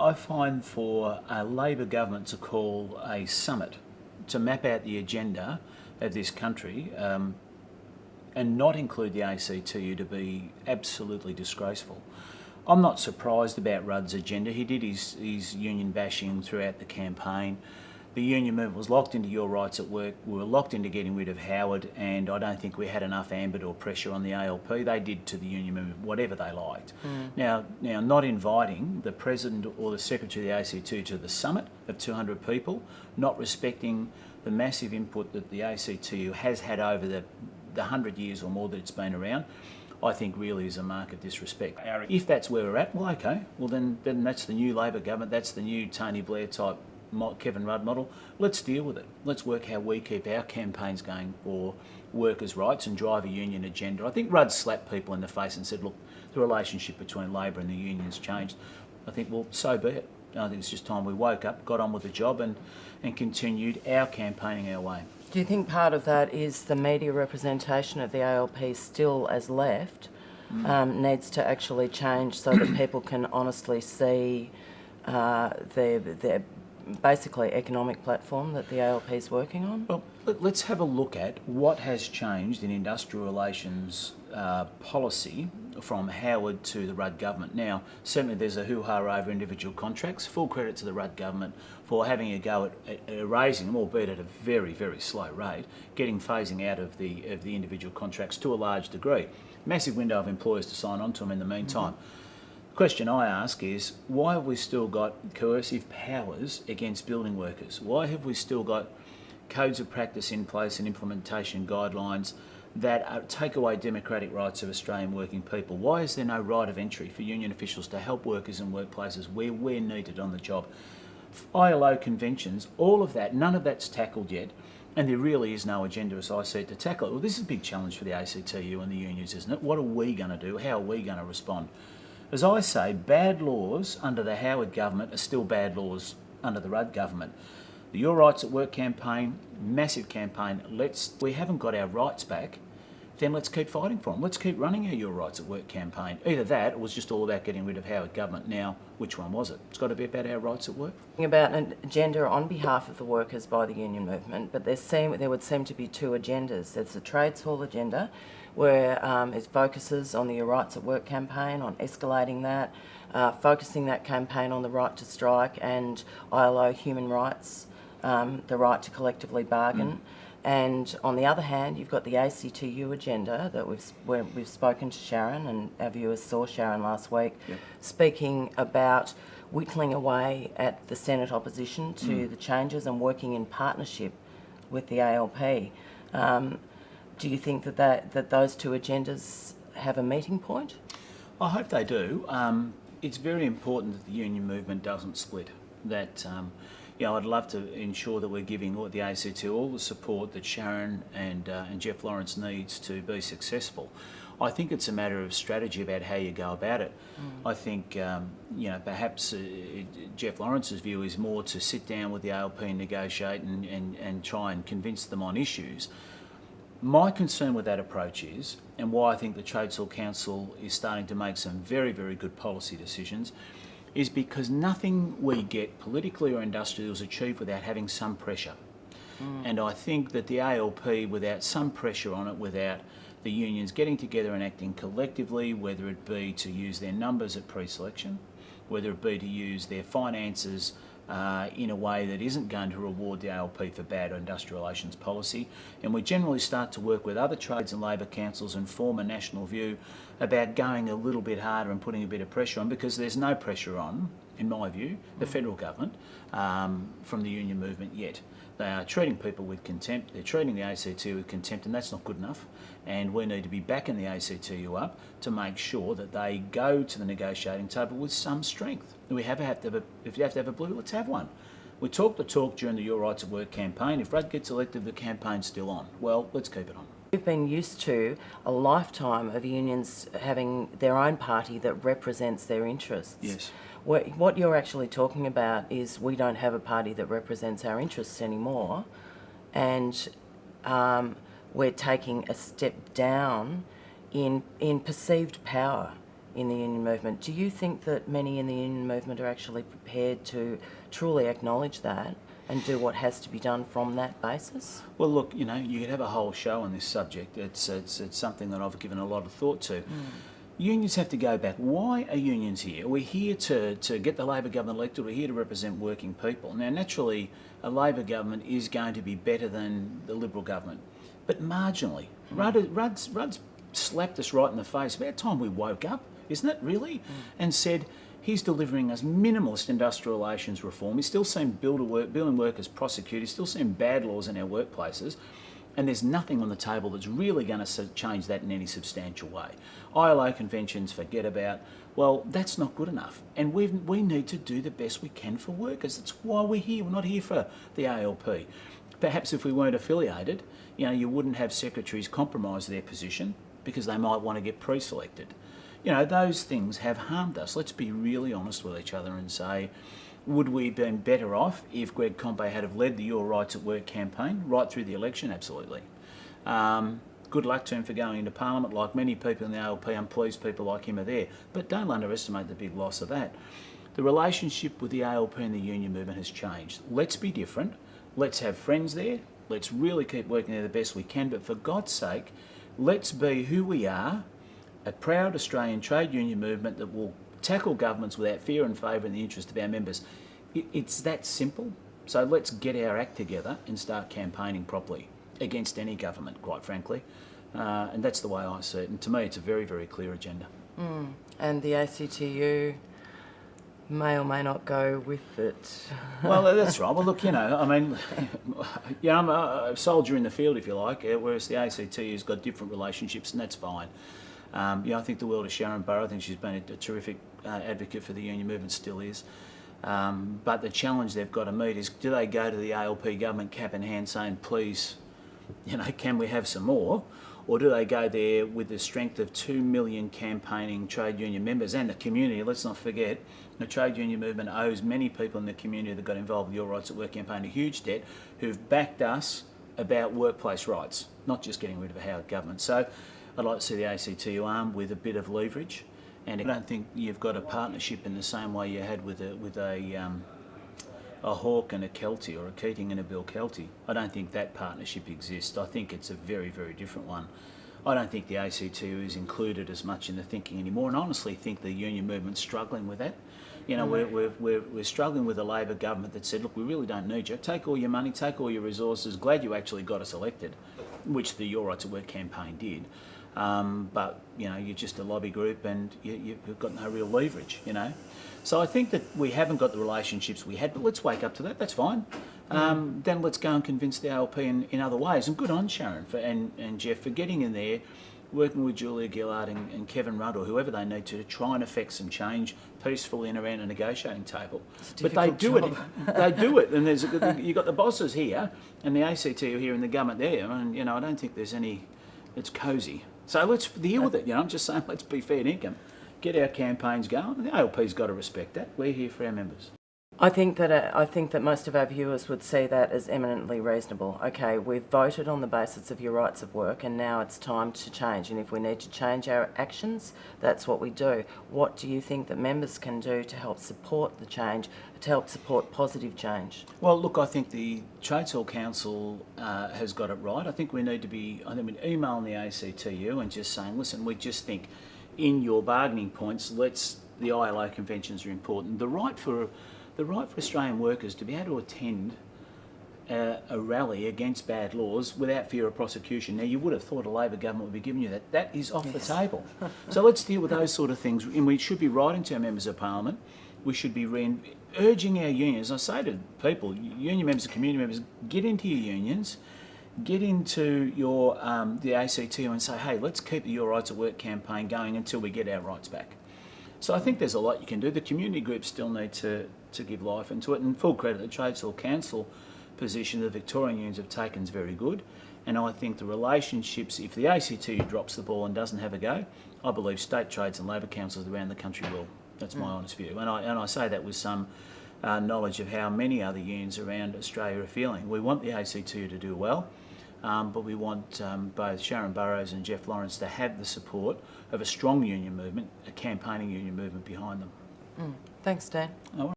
I find for a Labor government to call a summit to map out the agenda of this country and not include the ACTU to be absolutely disgraceful. I'm not surprised about Rudd's agenda. He did his union bashing throughout the campaign. The union movement was locked into your rights at work. We were locked into getting rid of Howard, and I don't think we had enough ambit or pressure on the ALP. They did to the union movement whatever they liked. Now, not inviting the president or the secretary of the ACTU to the summit of 200 people, not respecting the massive input that the ACTU has had over the 100 years or more that it's been around, I think really is a mark of disrespect. If that's where we're at, well, okay, well then that's the new Labor government, that's the new Tony Blair type Kevin Rudd model. Let's deal with it. Let's work how we keep our campaigns going for workers' rights and drive a union agenda. I think Rudd slapped people in the face and said, look, the relationship between Labor and the unions changed. I think, well, so be it. I think it's just time we woke up, got on with the job and continued our campaigning our way. Do you think part of that is the media representation of the ALP still as left needs to actually change so that people can honestly see their basically economic platform that the ALP is working on? Well, let's have a look at what has changed in industrial relations policy from Howard to the Rudd government. Now, certainly there's a hoo-ha over individual contracts. Full credit to the Rudd government for having a go at raising them, albeit at a very, very slow rate, phasing out of the individual contracts to a large degree. Massive window of employers to sign on to them in the meantime. The question I ask is, why have we still got coercive powers against building workers? Why have we still got codes of practice in place and implementation guidelines that take away democratic rights of Australian working people? Why is there no right of entry for union officials to help workers in workplaces where we're needed on the job? ILO conventions, all of that, none of that's tackled yet, and there really is no agenda, as I said, to tackle it. Well, this is a big challenge for the ACTU and the unions, isn't it? What are we going to do? How are we going to respond? As I say, bad laws under the Howard government are still bad laws under the Rudd government. The Your Rights at Work campaign, massive campaign. We haven't got our rights back, then let's keep fighting for them. Let's keep running our Your Rights at Work campaign. Either that, or it was just all about getting rid of Howard government. Now, which one was it? It's got to be about our rights at work. About an agenda on behalf of the workers by the union movement, but there would seem to be two agendas. There's the trades hall agenda, where it focuses on the Your Rights at Work campaign, on escalating that, focusing that campaign on the right to strike and ILO human rights, the right to collectively bargain. And on the other hand, you've got the ACTU agenda that we've spoken to Sharon, and our viewers saw Sharon last week, speaking about whittling away at the Senate opposition to the changes and working in partnership with the ALP. Do you think that those two agendas have a meeting point? I hope they do. It's very important that the union movement doesn't split. That I'd love to ensure that we're giving the ACT all the support that Sharon and Jeff Lawrence needs to be successful. I think it's a matter of strategy about how you go about it. I think perhaps Jeff Lawrence's view is more to sit down with the ALP and negotiate and try and convince them on issues. My concern with that approach is, and why I think the Trades Hall Council is starting to make some very, very good policy decisions, is because nothing we get politically or industrially is achieved without having some pressure. And I think that the ALP, without some pressure on it, without the unions getting together and acting collectively, whether it be to use their numbers at pre-selection, whether it be to use their finances in a way that isn't going to reward the ALP for bad industrial relations policy, and we generally start to work with other trades and labour councils and form a national view about going a little bit harder and putting a bit of pressure on, because there's no pressure on, in my view, the federal government from the union movement yet. They are treating people with contempt, they're treating the ACTU with contempt, and that's not good enough. And we need to be backing the ACTU up to make sure that they go to the negotiating table with some strength. If you have to have a blue, let's have one. We talked the talk during the Your Rights at Work campaign. If Rudd gets elected, the campaign's still on. Well, let's keep it on. We've been used to a lifetime of unions having their own party that represents their interests. Yes. What you're actually talking about is we don't have a party that represents our interests anymore, and we're taking a step down in perceived power in the union movement. Do you think that many in the union movement are actually prepared to truly acknowledge that and do what has to be done from that basis? Well, look, you know, you could have a whole show on this subject. It's something that I've given a lot of thought to. Unions have to go back. Why are unions here? We're here to get the Labor government elected. We're here to represent working people. Now, naturally, a Labor government is going to be better than the Liberal government, but marginally. Rudd's slapped us right in the face about time we woke up, isn't it, really? And said he's delivering us minimalist industrial relations reform. He's still seeing building workers prosecuted. He's still seeing bad laws in our workplaces. And there's nothing on the table that's really going to change that in any substantial way. ILO conventions, forget about. Well, that's not good enough. And we need to do the best we can for workers. That's why we're here. We're not here for the ALP. Perhaps if we weren't affiliated, you know, you wouldn't have secretaries compromise their position because they might want to get pre-selected. You know, those things have harmed us. Let's be really honest with each other and say, would we have been better off if Greg Combet had have led the Your Rights at Work campaign right through the election? Absolutely. Good luck to him for going into Parliament. Like many people in the ALP, I'm pleased people like him are there. But don't underestimate the big loss of that. The relationship with the ALP and the union movement has changed. Let's be different. Let's have friends there. Let's really keep working there the best we can. But for God's sake, let's be who we are, a proud Australian trade union movement that will tackle governments without fear and favour in the interest of our members. It's that simple. So let's get our act together and start campaigning properly against any government, quite frankly. And that's the way I see it. And to me, it's a very, very clear agenda. And the ACTU may or may not go with it. Well, that's right. Well, look, you know, I mean, you know, I'm a soldier in the field, if you like, whereas the ACTU's got different relationships, and that's fine. I think the world of Sharon Burrow. I think she's been a terrific advocate for the union movement, still is. But the challenge they've got to meet is, do they go to the ALP government cap in hand saying, please, you know, can we have some more? Or do they go there with the strength of 2 million campaigning trade union members and the community? Let's not forget, the trade union movement owes many people in the community that got involved with the Your Rights at Work campaign a huge debt, who've backed us about workplace rights, not just getting rid of a Howard government. So I'd like to see the ACTU armed with a bit of leverage, and I don't think you've got a partnership in the same way you had with a Hawke and a Kelty, or a Keating and a Bill Kelty. I don't think that partnership exists. I think it's a very, very different one. I don't think the ACTU is included as much in the thinking anymore, and I honestly think the union movement's struggling with that. You know, we're struggling with a Labor government that said, look, we really don't need you. Take all your money, take all your resources. Glad you actually got us elected, which the Your Rights at Work campaign did. But, you know, you're just a lobby group and you've got no real leverage, you know. So I think that we haven't got the relationships we had, but let's wake up to that. That's fine. Then let's go and convince the ALP in other ways. And good on Sharon and Jeff for getting in there, working with Julia Gillard and Kevin Rudd, or whoever they need to try and effect some change peacefully and around a negotiating table. But they do it. They do it. And you've got the bosses here and the ACTU here and the government there. And, you know, I don't think there's any... It's cosy. So let's deal with it. You know, I'm just saying, let's be fair dinkum. Get our campaigns going. The ALP's got to respect that. We're here for our members. I think that most of our viewers would see that as eminently reasonable. Okay, we've voted on the basis of your rights of work, and now it's time to change. And if we need to change our actions, that's what we do. What do you think that members can do to help support the change, to help support positive change? Well, look, I think the Trades Hall Council has got it right. I think we need to be emailing the ACTU and just saying, listen, we just think in your bargaining points, the ILO conventions are important. The right for Australian workers to be able to attend a rally against bad laws without fear of prosecution. Now, you would have thought a Labor government would be giving you that. That is off the table. So let's deal with those sort of things. And we should be writing to our members of Parliament. We should be urging our unions. I say to people, union members and community members, get into your unions, get into your the ACTU and say, hey, let's keep the Your Rights at Work campaign going until we get our rights back. So I think there's a lot you can do. The community groups still need to give life into it, and full credit, the Trades Hall Council position the Victorian unions have taken is very good, and I think the relationships, if the ACTU drops the ball and doesn't have a go, I believe state trades and labour councils around the country will. That's my honest view, and I say that with some knowledge of how many other unions around Australia are feeling. We want the ACTU to do well. but we want both Sharon Burrows and Jeff Lawrence to have the support of a strong union movement, a campaigning union movement behind them. Thanks, Dan. All right.